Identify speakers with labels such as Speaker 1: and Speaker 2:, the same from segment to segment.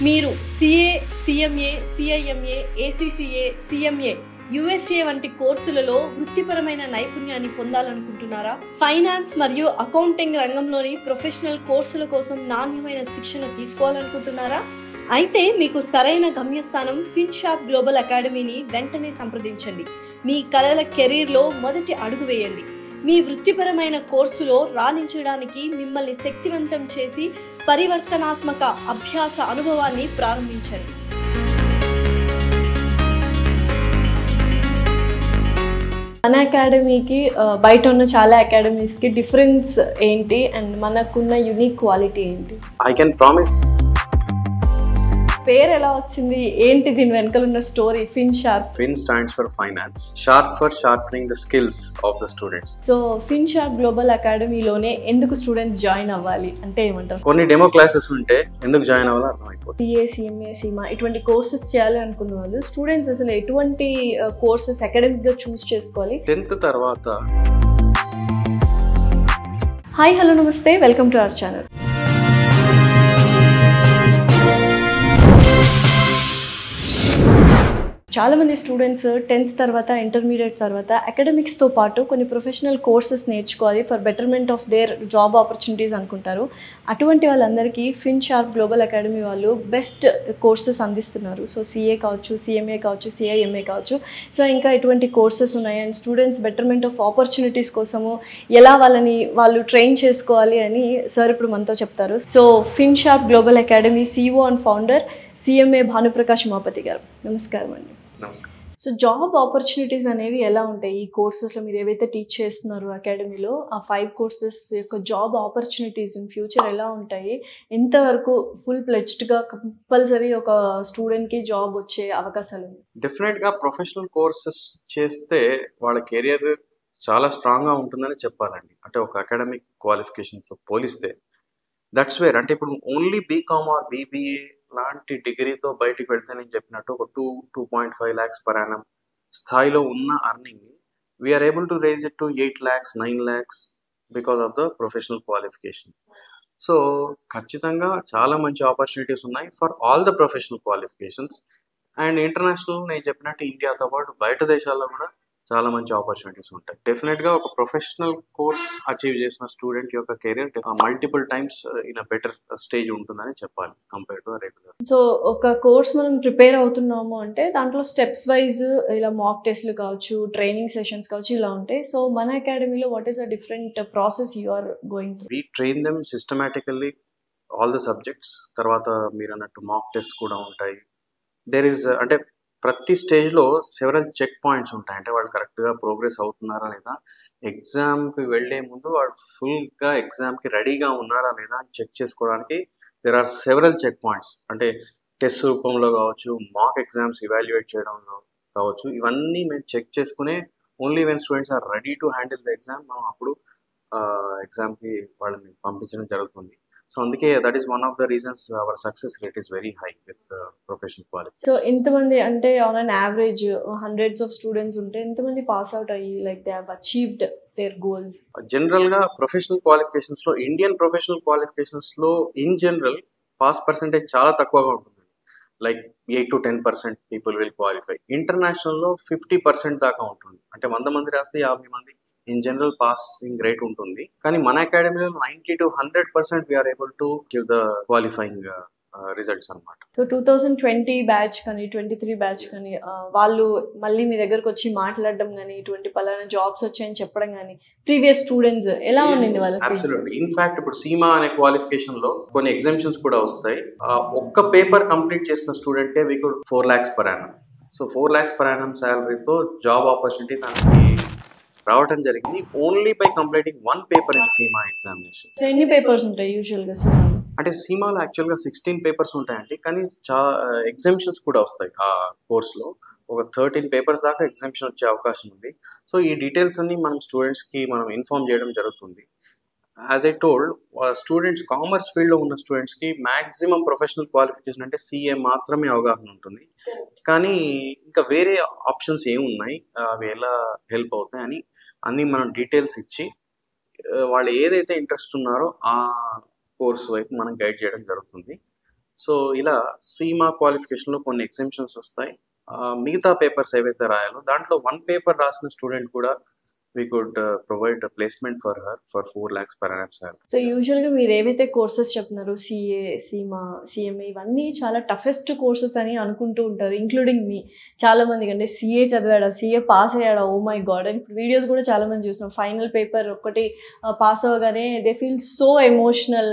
Speaker 1: మీరు CA, CMA, సిఐఎంఏ, ACCA, CMA, USA వంటి కోర్సులలో వృత్తిపరమైన నైపుణ్యాన్ని పొందాలనుకుంటున్నారా? ఫైనాన్స్ మరియు అకౌంటింగ్ రంగంలోని ప్రొఫెషనల్ కోర్సుల కోసం నాణ్యమైన శిక్షణ తీసుకోవాలనుకుంటున్నారా? అయితే మీకు సరైన గమ్యస్థానం ఫిన్షార్ప్ గ్లోబల్ అకాడమీని వెంటనే సంప్రదించండి. మీ కలల కెరీర్లో మొదటి అడుగు వేయండి. మీ వృత్తిపరమైన కోర్సులో రాణించడానికి మిమ్మల్ని శక్తివంతం చేసి పరివర్తనాత్మక అభ్యాస అనుభవాన్ని ప్రారంభించండి. మన అకాడమీకి బయట ఉన్న చాలా అకాడమీస్కి డిఫరెన్స్ ఏంటి అండ్ మనకున్న యూనిక్ క్వాలిటీ ఏంటి?
Speaker 2: I can promise.
Speaker 1: పేరు ఎలా వచ్చింది, ఏంటి దీని వెనకాల ఉన్న story? ఫిన్షార్ప్.
Speaker 2: Fin stands for finance. Sharp for sharpening the skills of the students.
Speaker 1: So Finsharp Global అకాడమీలోనే ఎందుకు స్టూడెంట్స్ జాయిన్ అవ్వాలి అంటే ఏమంటారు?
Speaker 2: కొన్ని డెమో క్లాసెస్ ఉంటే ఎందుకు జాయిన్ అవ్వాలో అర్థమైపోతుంది.
Speaker 1: సిఏ, సిఎంఏ, సీమా ఇటువంటి కోర్సెస్ చేయాలి అనుకున్న వాళ్ళు స్టూడెంట్స్ అసలు ఎటువంటి కోర్సెస్ అకాడమిక్గా చూస్ చేసుకోవాలి?
Speaker 2: 10th తర్వాత.
Speaker 1: హాయ్, హలో, నమస్తే, వెల్కమ్ టు అవర్ ఛానల్. చాలామంది స్టూడెంట్స్ 10th తర్వాత, ఇంటర్మీడియట్ తర్వాత అకాడమిక్స్తో పాటు కొన్ని ప్రొఫెషనల్ కోర్సెస్ నేర్చుకోవాలి for betterment of their job opportunities అనుకుంటారు. అటువంటి వాళ్ళందరికీ ఫిన్షార్ప్ గ్లోబల్ అకాడమీ వాళ్ళు బెస్ట్ కోర్సెస్ అందిస్తున్నారు. సో సిఏ కావచ్చు, సిఎంఏ కావచ్చు, సిఐఎంఏ కావచ్చు. సో ఇంకా ఎటువంటి కోర్సెస్ ఉన్నాయి and students betterment of opportunities కోసము ఎలా వాళ్ళు ట్రైన్ చేసుకోవాలి అని సార్ ఇప్పుడు మనతో చెప్తారు. So Finsharp Global Academy CEO and founder CMA Bhanuprakash Umapathi గారు, నమస్కారం అండి.
Speaker 2: నమస్కారం.
Speaker 1: సో జాబ్ ఆపర్చునిటీస్ అనేవి ఎలా ఉంటాయి ఈ కోర్సెస్లో? మీరు ఏవైతే టీచ్ చేస్తున్నారు అకాడమీలో, ఆ 5 కోర్సెస్ యొక్క జాబ్ ఆపర్చునిటీస్ ఇన్ ఫ్యూచర్ ఎలా ఉంటాయి? ఎంతవరకు ఫుల్ ప్లెడ్జ్డ్గా కంపల్సరీ ఒక స్టూడెంట్కి జాబ్ వచ్చే అవకాశాలు ఉన్నాయి?
Speaker 2: డెఫినెట్గా ప్రొఫెషనల్ కోర్సెస్ చేస్తే వాళ్ళ కెరియర్ చాలా స్ట్రాంగ్గా ఉంటుందని చెప్పాలండి. అంటే ఒక అకాడమిక్ క్వాలిఫికేషన్స్ పోలిస్తే దట్స్ వేర్. అంటే ఇప్పుడు ఓన్లీ బీకామ్ ఆర్ బీబీఏ లాంటి డిగ్రీతో బయటికి వెళ్తే నేను చెప్పినట్టు ఒక 2.5 lakhs per annum స్థాయిలో ఉన్న earning we're able to raise it to 8 lakhs, 9 lakhs because of the professional qualification. So ఖచ్చితంగా చాలా మంచి ఆపర్చునిటీస్ ఉన్నాయి for all the professional qualifications. And international నేను చెప్పినట్టు ఇండియాతో పాటు బయట దేశాల్లో కూడా చాలా మంచి ఆపర్చునిటీస్ ఉంటాయి. డెఫినెట్గా ఒక ప్రొఫెషనల్ కోర్స్ అచీవ్ చేసిన స్టూడెంట్ యొక్క career multiple times in a better stage ఉంటుందని చెప్పాలి కంపేర్ టు రెగ్యులర్.
Speaker 1: సో ఒక కోర్స్ మనం ప్రిపేర్ అవుతున్నాము అంటే దాంట్లో స్టెప్స్ వైజ్ ఇలా మాక్ టెస్ట్లు కావచ్చు, ట్రైనింగ్ సెషన్స్ కావచ్చు, ఇలా ఉంటాయి. సో మన అకాడమీలో what is a different process you are going through?
Speaker 2: We train them systematically all the subjects. తర్వాత మీరు అన్నట్టు మాక్ టెస్ట్ కూడా ఉంటాయి. అంటే ప్రతి స్టేజ్లో సెవరల్ చెక్ పాయింట్స్ ఉంటాయి. అంటే వాళ్ళు కరెక్ట్గా ప్రోగ్రెస్ అవుతున్నారా లేదా, ఎగ్జామ్కి వెళ్ళే ముందు వాళ్ళు ఫుల్గా ఎగ్జామ్కి రెడీగా ఉన్నారా లేదా అని చెక్ చేసుకోవడానికి there are several checkpoints. అంటే టెస్ట్ రూపంలో కావచ్చు, మాక్ ఎగ్జామ్స్ ఇవాల్యుయేట్ చేయడంలో కావచ్చు, ఇవన్నీ మేము చెక్ చేసుకునే only when students are ready to handle the exam మనం అప్పుడు ఎగ్జామ్కి వాళ్ళని పంపించడం జరుగుతుంది. సో అందుకే that is one of the reasons our success rate is very high with professional quality.
Speaker 1: So ఎంతమంది అంటే on an average hundreds of students ఉంటే ఎంతమంది పాస్ అవుట్ అయ్యి like they have achieved their goals?
Speaker 2: జనరల్గా professional క్వాలిఫికేషన్స్లో, Indian professional క్వాలిఫికేషన్స్లో in general pass percentage చాలా తక్కువగా ఉంటుంది. Like 8 to 10% people will qualify. ఇంటర్నేషనల్లో 50% దాకా ఉంటుంది. అంటే 100 మంది రాస్తే 50 మంది ఇన్ జనరల్ పాసింగ్ రేట్ ఉంటుంది. కానీ మన అకాడమీలో 90 to 100% we're able to give the qualifying results అనమాట.
Speaker 1: సో 2020 బ్యాచ్ కానీ 23 బ్యాచ్ కానీ వాళ్ళు మళ్ళీ మీ దగ్గరకు వచ్చి మాట్లాడడం కానీ, ఇటువంటి పలానా జాబ్స్ వచ్చాయని చెప్పడం కానీ, ప్రీవియస్ స్టూడెంట్స్ ఎలా ఉండింది వాళ్ళ?
Speaker 2: అబ్సల్యూట్లీ. ఇన్ఫాక్ట్ ఇప్పుడు సీమా అనే క్వాలిఫికేషన్ లో కొన్ని ఎగ్జామ్షన్స్ కూడా వస్తాయి. ఒక్క పేపర్ కంప్లీట్ చేసిన స్టూడెంట్కే మీకు 4 lakhs per annum. So 4 lakhs per annum శాలరీతో జాబ్ ఆపర్చునిటీ తనకి రావడం జరిగింది only by completing 1 paper in CMA examination.
Speaker 1: ఎన్ని పేపర్స్ ఉంటాయి యూజువల్గా?
Speaker 2: అంటే సీమాలో యాక్చువల్గా 16 papers ఉంటాయండి. కానీ చాలా ఎగ్జామ్షన్స్ కూడా వస్తాయి ఆ కోర్స్లో. ఒక 13 papers దాకా ఎగ్జామ్షన్ వచ్చే అవకాశం ఉంది. సో ఈ డీటెయిల్స్ అన్ని మనం స్టూడెంట్స్కి మనం ఇన్ఫార్మ్ చేయడం జరుగుతుంది. As I told, students commerce ఫీల్డ్లో ఉన్న స్టూడెంట్స్కి మ్యాక్సిమం ప్రొఫెషనల్ క్వాలిఫికేషన్ అంటే CA మాత్రమే అవగాహన ఉంటుంది. కానీ ఇంకా వేరే ఆప్షన్స్ ఏమున్నాయి, అవి ఎలా హెల్ప్ అవుతాయి అని అన్నీ మనం డీటెయిల్స్ ఇచ్చి వాళ్ళు ఏదైతే ఇంట్రెస్ట్ ఉన్నారో ఆ కోర్స్ వైపు మనం గైడ్ చేయడం జరుగుతుంది. సో ఇలా సీమా క్వాలిఫికేషన్లో కొన్ని ఎగ్జామ్షన్స్ వస్తాయి. మిగతా పేపర్స్ ఏవైతే రాయాలో దాంట్లో 1 పేపర్ రాసిన స్టూడెంట్ కూడా we could provide a placement for her for 4 lakhs per annum salary.
Speaker 1: So యూజువల్గా మీరు ఏవైతే కోర్సెస్ చెప్తున్నారు సిఏ, సీమా, సిఎంఏ ఇవన్నీ చాలా టఫెస్ట్ కోర్సెస్ అని అనుకుంటూ ఉంటారు, ఇంక్లూడింగ్ మీ. చాలామందికి అంటే సిఏ చదివాడా, సిఏ పాస్ అయ్యాడా, ఓ మై గాడ్ అని ఇప్పుడు వీడియోస్ కూడా చాలామంది చూస్తున్నాం. ఫైనల్ పేపర్ ఒక్కటి పాస్ అవ్వగానే దే ఫీల్ సో ఎమోషనల్.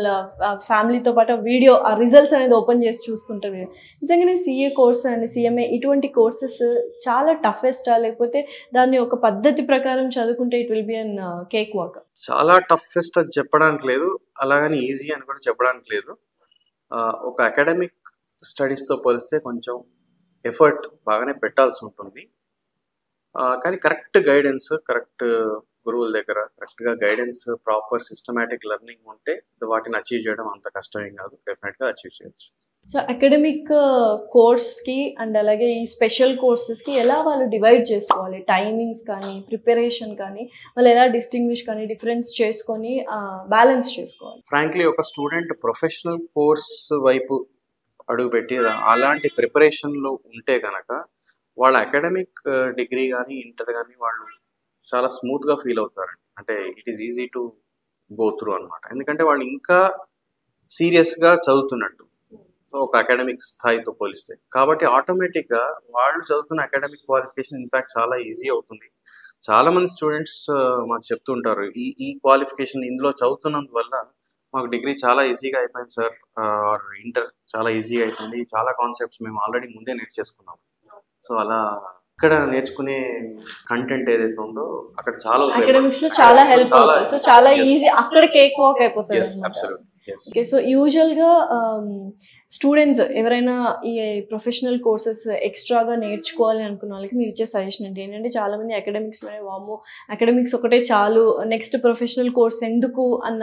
Speaker 1: ఫ్యామిలీతో పాటు వీడియో ఆ రిజల్ట్స్ అనేది ఓపెన్ చేసి చూస్తుంటారు. నిజంగానే సిఏ కోర్స్ అండ్ సిఎంఏ ఇటువంటి కోర్సెస్ చాలా టఫెస్టా, లేకపోతే దాన్ని ఒక పద్ధతి ప్రకారం చదువుకుంటే it will be an cake walk?
Speaker 2: చాలా టఫెస్ట్ అని చెప్పడానికి లేదు, అలాగని ఈజీ అని కూడా చెప్పడానికి లేదు. ఒక అకాడమిక్ స్టడీస్తో పోలిస్తే కొంచెం ఎఫర్ట్ బాగానే పెట్టాల్సి ఉంటుంది. కానీ కరెక్ట్ గైడెన్స్, కరెక్ట్ గురువుల దగ్గర కరెక్ట్గా గైడెన్స్, ప్రాపర్ సిస్టమేటిక్ లెర్నింగ్ ఉంటే వాటిని అచీవ్ చేయడం అంత కష్టమేం కాదు, డెఫినెట్గా అచీవ్ చేయొచ్చు.
Speaker 1: సో అకాడమిక్ కోర్స్కి అండ్ అలాగే ఈ స్పెషల్ కోర్సెస్కి ఎలా వాళ్ళు డివైడ్ చేసుకోవాలి? టైమింగ్స్ కానీ, ప్రిపరేషన్ కానీ, వాళ్ళు ఎలా డిస్టింగ్విష్ కానీ, డిఫరెన్స్ చేసుకొని బ్యాలెన్స్ చేసుకోవాలి?
Speaker 2: ఫ్రాంక్లీ ఒక స్టూడెంట్ ప్రొఫెషనల్ కోర్స్ వైపు అడుగుపెట్టి అలాంటి ప్రిపరేషన్లో ఉంటే కనుక వాళ్ళ అకాడమిక్ డిగ్రీ కానీ ఇంటర్ కానీ వాళ్ళు చాలా స్మూత్గా ఫీల్ అవుతారండి. అంటే it is easy to go through అనమాట. ఎందుకంటే వాళ్ళు ఇంకా సీరియస్గా చదువుతున్నట్టు ఒక అకాడమిక్ స్థాయితో పోలిస్తే. కాబట్టి ఆటోమేటిక్గా వాళ్ళు చదువుతున్న అకాడమిక్ క్వాలిఫికేషన్ ఇన్ఫ్యాక్ట్ చాలా ఈజీ అవుతుంది. చాలామంది స్టూడెంట్స్ మాకు చెప్తుంటారు, ఈ క్వాలిఫికేషన్ ఇందులో చదువుతున్నందువల్ల మాకు డిగ్రీ చాలా ఈజీగా అయిపోయింది సార్, ఆర్ ఇంటర్ చాలా ఈజీగా అయిపోయింది, చాలా కాన్సెప్ట్స్ మేము ఆల్రెడీ ముందే నేర్చేసుకున్నాం. సో అలా ఇక్కడ నేర్చుకునే కంటెంట్ ఏదైతే ఉందో అక్కడ చాలా
Speaker 1: అకాడమిక్స్ లో చాలా హెల్ప్ అవుతుంది. సో చాలా ఈజీ, అక్కడ కేక్ వాక్ అయిపోతుంది. ఓకే, సో యూజువల్గా స్టూడెంట్స్ ఎవరైనా ఈ ప్రొఫెషనల్ కోర్సెస్ ఎక్స్ట్రాగా నేర్చుకోవాలి అనుకున్న వాళ్ళకి మీరు ఇచ్చే సజెషన్ ఏంటంటే, చాలామంది అకాడమిక్స్లోనే వాము అకాడమిక్స్ ఒకటే చాలు, నెక్స్ట్ ప్రొఫెషనల్ కోర్స్ ఎందుకు అన్న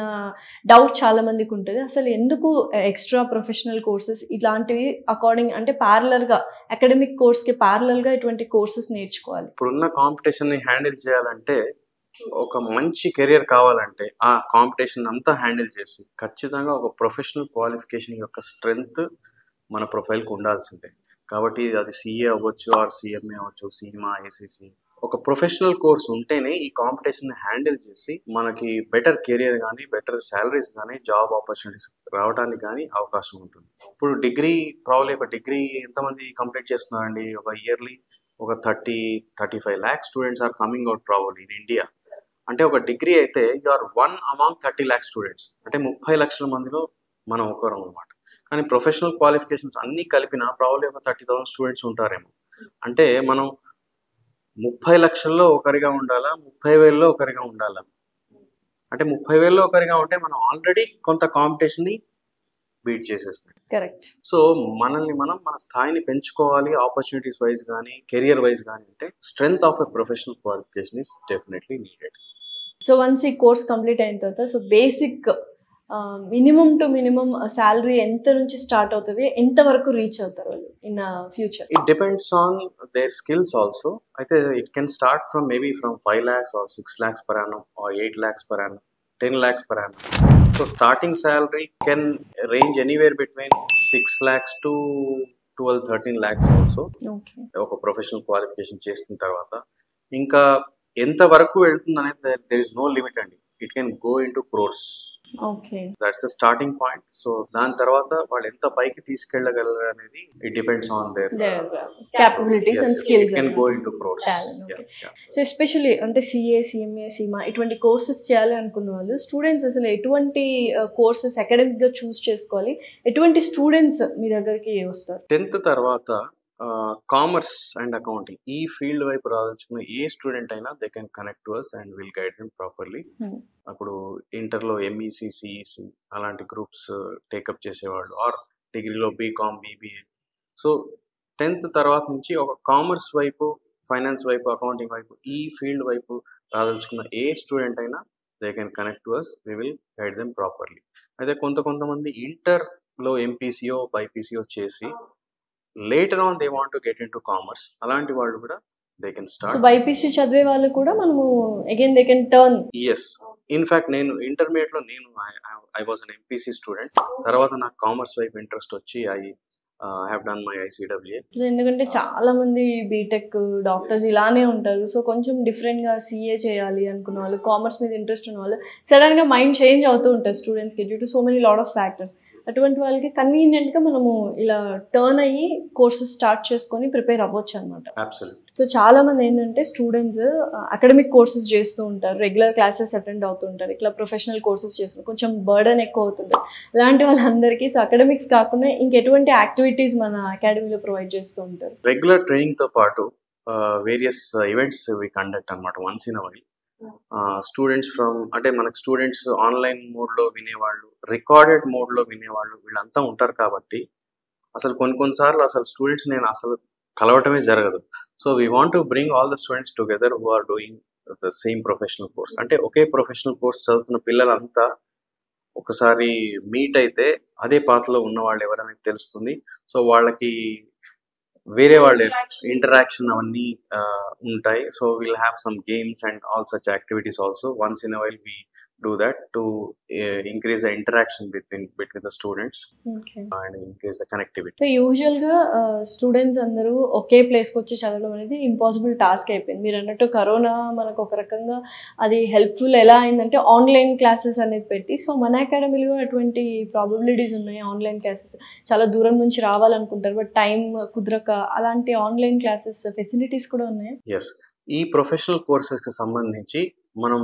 Speaker 1: డౌట్ చాలామందికి ఉంటుంది. అసలు ఎందుకు ఎక్స్ట్రా ప్రొఫెషనల్ కోర్సెస్ ఇట్లాంటివి అకార్డింగ్ అంటే ప్యారలల్గా అకాడమిక్ కోర్స్కి ప్యారలల్గా ఇటువంటి కోర్సెస్ నేర్చుకోవాలి?
Speaker 2: ఇప్పుడున్న కాంపిటీషన్ని హ్యాండిల్ చేయాలంటే, ఒక మంచి కెరియర్ కావాలంటే ఆ కాంపిటీషన్ అంతా హ్యాండిల్ చేసి ఖచ్చితంగా ఒక ప్రొఫెషనల్ క్వాలిఫికేషన్ యొక్క స్ట్రెంగ్త్ మన ప్రొఫైల్కి ఉండాల్సిందే. కాబట్టి అది సిఏ అవ్వచ్చు, ఆర్ సిఎంఏ అవ్వచ్చు, సీమా, ఏసీసీ, ఒక ప్రొఫెషనల్ కోర్స్ ఉంటేనే ఈ కాంపిటీషన్ హ్యాండిల్ చేసి మనకి బెటర్ కెరియర్ కానీ, బెటర్ శాలరీస్ కానీ, జాబ్ ఆపర్చునిటీస్ రావడానికి కానీ అవకాశం ఉంటుంది. ఇప్పుడు డిగ్రీ ప్రాబ్లీ ఒక డిగ్రీ ఎంతమంది కంప్లీట్ చేస్తున్నారండి? ఒక ఇయర్లీ ఒక 30-35 lakhs students are coming out probably in India. అంటే ఒక డిగ్రీ అయితే you are 1 among 30 lakhs students, అంటే 30 లక్షల మందిలో మనం ఒకరం అనమాట. కానీ ప్రొఫెషనల్ క్వాలిఫికేషన్స్ అన్నీ కలిపిన ప్రాబ్లీ ఒక 30,000 స్టూడెంట్స్ ఉంటారేమో. అంటే మనం 30 లక్షల్లో ఒకరిగా ఉండాలా, 30,000లో ఒకరిగా ఉండాలా? అంటే 30,000లో ఒకరిగా ఉంటే మనం ఆల్రెడీ కొంత కాంపిటీషన్ని బీట్ చేసేస్తున్నాం.
Speaker 1: కరెక్ట్.
Speaker 2: సో మనల్ని మనం మన స్థాయిని పెంచుకోవాలి, ఆపర్చునిటీస్ వైజ్ కానీ, కెరియర్ వైజ్ కానీ. అంటే strength of a professional qualification is definitely needed.
Speaker 1: So once ఈ కోర్స్ కంప్లీట్ అయిన తర్వాత so basic minimum to minimum salary ఎంత నుంచి స్టార్ట్ అవుతుంది, ఎంత వరకు రీచ్ అవుతారు వాళ్ళు in future?
Speaker 2: It depends on their skills also. అయితే it can start from maybe from 5 lakhs or 6 lakhs per annum or 8 lakhs per annum, 10 lakhs per annum. So starting salary can range anywhere between 6 lakhs to 12-13 lakhs also.
Speaker 1: Okay,
Speaker 2: ఒక professional qualification చేసిన తర్వాత ఇంకా ఎంత వరకు వెళ్తుంది అనేది there is no limit అండి. It can go into crores.
Speaker 1: Okay,
Speaker 2: that's the starting point. So దాని తర్వాత వాళ్ళు ఎంత పైకి తీసుకెళ్ళగలరు అనేది it depends on there
Speaker 1: capabilities and skills.
Speaker 2: It can go into crores.
Speaker 1: So especially అంటే సిఏ, సిఎంఏ, సీమా ఇటువంటి కోర్సెస్ చేయాలి అనుకున్న వాళ్ళు స్టూడెంట్స్ అసలు ఎటువంటి కోర్సెస్ అకాడమిక్గా చూస్ చేసుకోవాలి? ఎటువంటి స్టూడెంట్స్ మీ దగ్గరికి వస్తారు?
Speaker 2: 10th తర్వాత కామర్స్ అండ్ అకౌంటింగ్ ఈ ఫీల్డ్ వైపు రాదలుచుకున్న ఏ స్టూడెంట్ అయినా they can connect to us and will guide them properly. అప్పుడు ఇంటర్లో ఎంఈసి, సిఈసి అలాంటి గ్రూప్స్ టేకప్ చేసేవాళ్ళు, ఆర్ డిగ్రీలో బీకామ్, బీబీఏ. సో 10th తర్వాత నుంచి ఒక కామర్స్ వైపు, ఫైనాన్స్ వైపు, అకౌంటింగ్ వైపు ఈ ఫీల్డ్ వైపు రాదలుచుకున్న ఏ స్టూడెంట్ అయినా they can connect to us, we will guide them properly. అయితే కొంతమంది ఇంటర్లో ఎంపీసీఓ, బైపీసీఓ చేసి later on they want to get into commerce, అలాంటి వాళ్ళు కూడా they can start.
Speaker 1: So BiPC చదివే వాళ్ళు కూడా మనము again they can turn.
Speaker 2: yes, in fact నేను ఇంటర్మీడియట్లో I was an MPC student. తర్వాత నాకు కామర్స్ వైపు ఇంట్రెస్ట్ వచ్చి I have done my ICWA.
Speaker 1: ఎందుకంటే చాలా మంది బీటెక్ డాక్టర్స్ ఇలానే ఉంటారు. సో కొంచెం డిఫరెంట్గా CA చేయాలి అనుకున్న వాళ్ళు, కామర్స్ మీద ఇంట్రెస్ట్ ఉన్న వాళ్ళు సడన్గా మైండ్ చేంజ్ అవుతూ ఉంటారు స్టూడెంట్స్కి due to so many lot of factors. అటువంటి వాళ్ళకి కన్వీనియంట్గా మనము ఇలా టర్న్ అయ్యి కోర్సెస్ స్టార్ట్ చేసుకొని ప్రిపేర్ అవ్వచ్చు అనమాట. సో చాలా మంది ఏంటంటే స్టూడెంట్స్ అకాడమిక్ కోర్సెస్ చేస్తూ ఉంటారు, రెగ్యులర్ క్లాసెస్ అటెండ్ అవుతుంటారు, ఇట్లా ప్రొఫెషనల్ కోర్సెస్ చేస్తారు, కొంచెం బర్డన్ ఎక్కువ అవుతుంటారు. అలాంటి వాళ్ళందరికీ సో అకాడమిక్స్ కాకుండా ఇంకెటువంటి యాక్టివిటీస్ మన అకాడమీలో ప్రొవైడ్ చేస్తూ ఉంటారు?
Speaker 2: రెగ్యులర్ ట్రైనింగ్తో పాటు వేరియస్ ఈవెంట్స్ వి కండక్ట్ అనమాట once in a while. Students అంటే మనకు స్టూడెంట్స్ ఆన్లైన్ మోడ్లో వినేవాళ్ళు, రికార్డెడ్ మోడ్లో వినేవాళ్ళు, వీళ్ళంతా ఉంటారు కాబట్టి అసలు కొన్నిసార్లు అసలు స్టూడెంట్స్ నేను అసలు కలవటమే జరగదు. So we want to bring all the students together who are doing the same professional course. అంటే ఒకే ప్రొఫెషనల్ కోర్స్ చదువుతున్న పిల్లలంతా ఒకసారి మీట్ అయితే అదే పాత్రలో ఉన్న వాళ్ళు ఎవరైనా తెలుస్తుంది. సో వాళ్ళకి వేరే వాళ్ళ ఇంటరాక్షన్ అవన్నీ ఉంటాయి. So will have some games and all such activities also once in a while we do that to increase the interaction between the students and increase the connectivity.
Speaker 1: సో యూజువల్గా స్టూడెంట్స్ అందరూ ఒకే ప్లేస్కి వచ్చి చదవడం అనేది ఇంపాసిబుల్ టాస్క్ అయిపోయింది. మీరు అన్నట్టు కరోనా మనకు ఒక రకంగా అది హెల్ప్ఫుల్ ఎలా అయిందంటే ఆన్లైన్ క్లాసెస్ అనేది పెట్టి, సో మన అకాడమీలో అటువంటి ప్రాబబిలిటీస్ ఉన్నాయి. ఆన్లైన్ క్లాసెస్ చాలా దూరం నుంచి రావాలనుకుంటారు, బట్ టైం కుదరక అలాంటి ఆన్లైన్ క్లాసెస్ ఫెసిలిటీస్ కూడా ఉన్నాయి.
Speaker 2: ఎస్, ఈ ప్రొఫెషనల్ కోర్సెస్కి సంబంధించి మనం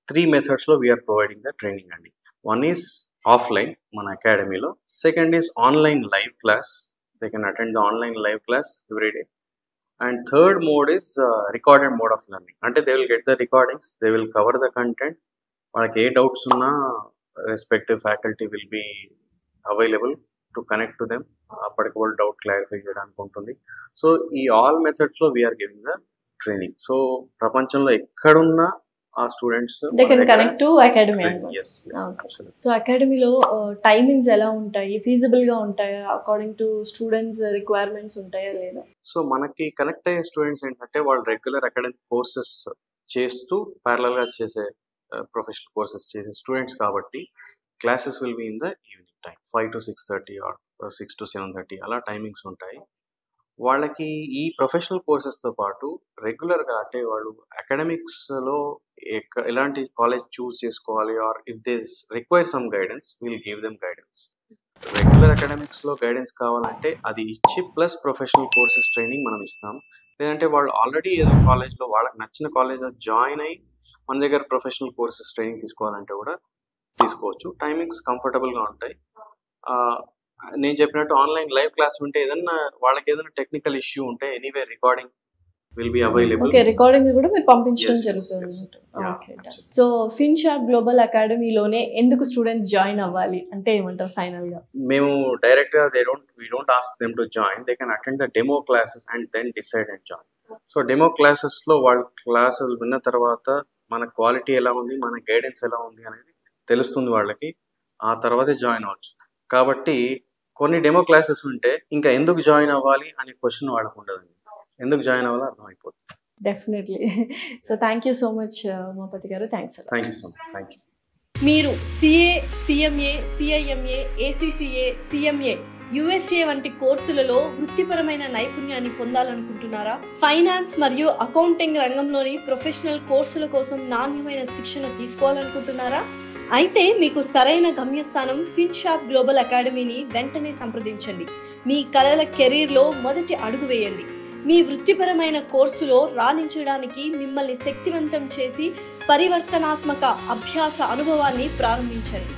Speaker 2: 3 మెథడ్స్లో వీఆర్ ప్రొవైడింగ్ ద ట్రైనింగ్ అండి. వన్ ఈజ్ ఆఫ్లైన్ మన అకాడమీలో, second is online live class, they can attend the online live class every day, and third mode is recorded mode of learning. అంటే they will get the recordings, they will cover the content, వాళ్ళకి ఏ doubts ఉన్నా respective faculty will be available to connect to them, అప్పటికప్పుడు doubt clarify చేయడానికి ఉంటుంది. So ఈ all మెథడ్స్లో we are giving the training. So ప్రపంచంలో ఎక్కడున్నా ఆ students
Speaker 1: they can connect to academy. So అకాడమీలో టైమింగ్స్ ఎలా ఉంటాయి, ఫీజిబుల్ గా ఉంటాయా, అకార్డింగ్ టు స్టూడెంట్స్ రిక్వైర్మెంట్స్ ఉంటాయా లేదా?
Speaker 2: సో మనకి కనెక్ట్ అయ్యే స్టూడెంట్స్ ఏంటంటే వాళ్ళు రెగ్యులర్ అకాడమిక్ కోర్సెస్ చేస్తూ ప్యారలల్ గా చేసే ప్రొఫెషనల్ కోర్సెస్ చేసే స్టూడెంట్స్ కాబట్టి classes will be in the evening time 5 to 6:30 or 6 to 7:30 అలా టైమింగ్స్ ఉంటాయి. వాళ్ళకి ఈ ప్రొఫెషనల్ కోర్సెస్తో పాటు రెగ్యులర్గా అంటే వాళ్ళు అకాడమిక్స్లో ఎలాంటి కాలేజ్ చూస్ చేసుకోవాలి, or if they require some guidance will give them guidance. Regular అకాడమిక్స్లో గైడెన్స్ కావాలంటే అది ఇచ్చి ప్లస్ ప్రొఫెషనల్ కోర్సెస్ ట్రైనింగ్ మనం ఇస్తాం. లేదంటే వాళ్ళు ఆల్రెడీ ఏదో కాలేజ్లో వాళ్ళకి నచ్చిన కాలేజ్లో జాయిన్ అయ్యి మన దగ్గర ప్రొఫెషనల్ కోర్సెస్ ట్రైనింగ్ తీసుకోవాలంటే కూడా తీసుకోవచ్చు. టైమింగ్స్ కంఫర్టబుల్గా ఉంటాయి. నేను చెప్పినట్టు ఆన్లైన్ లైవ్ క్లాస్ ఉంటే ఏదన్నా వాళ్ళకి ఏదైనా టెక్నికల్ ఇష్యూ ఉంటే anyway recording will be available.
Speaker 1: Okay, recording కూడా మీరు పంపించడం జరుగుతుంది. ఓకే, సో ఫిన్షార్ప్ గ్లోబల్ అకాడమీలోనే ఎందుకు స్టూడెంట్స్ జాయిన్ అవ్వాలి అంటే ఏమంటారు ఫైనల్ గా?
Speaker 2: మేము డైరెక్ట్ గా we don't ask them to join, they can attend the demo classes and then decide and join. So demo classes లో వాళ్ళ క్లాసెస్ విన్న తర్వాత మన క్వాలిటీ ఎలా ఉంది, మన గైడెన్స్ ఎలా ఉంది అనేది తెలుస్తుంది వాళ్ళకి. ఆ తర్వాతే జాయిన్ అవ్వచ్చు. కాబట్టి కొన్ని డెమో క్లాసెస్ ఉంటే ఇంకా ఎందుకు జాయిన్ అవ్వాలి అనే క్వశ్చన్ వాళ్ళకు ఉండదండి. ఎందుకు జాయిన్ అవ్వాలో అర్థమైపోతుంది.
Speaker 1: Definitely. So thank you so much Umapathi garu. Thanks.
Speaker 2: Thank you so much. Thank you.
Speaker 1: మీరు CA, CMA, CIMA, ACCA, CMA, USA వంటి కోర్సులలో వృత్తిపరమైన నైపుణ్యాన్ని పొందాలనుకుంటున్నారా? ఫైనాన్స్ మరియు అకౌంటింగ్ రంగంలోని ప్రొఫెషనల్ కోర్సుల కోసం నాణ్యమైన శిక్షణ తీసుకోవాలనుకుంటున్నారా? అయితే మీకు సరైన గమ్యస్థానం ఫిన్షార్ప్ గ్లోబల్ అకాడమీని వెంటనే సంప్రదించండి. మీ కలల కెరీర్లో మొదటి అడుగు వేయండి. మీ వృత్తిపరమైన కోర్సులో రాణించడానికి మిమ్మల్ని శక్తివంతం చేసి పరివర్తనాత్మక అభ్యాస అనుభవాన్ని ప్రారంభించండి.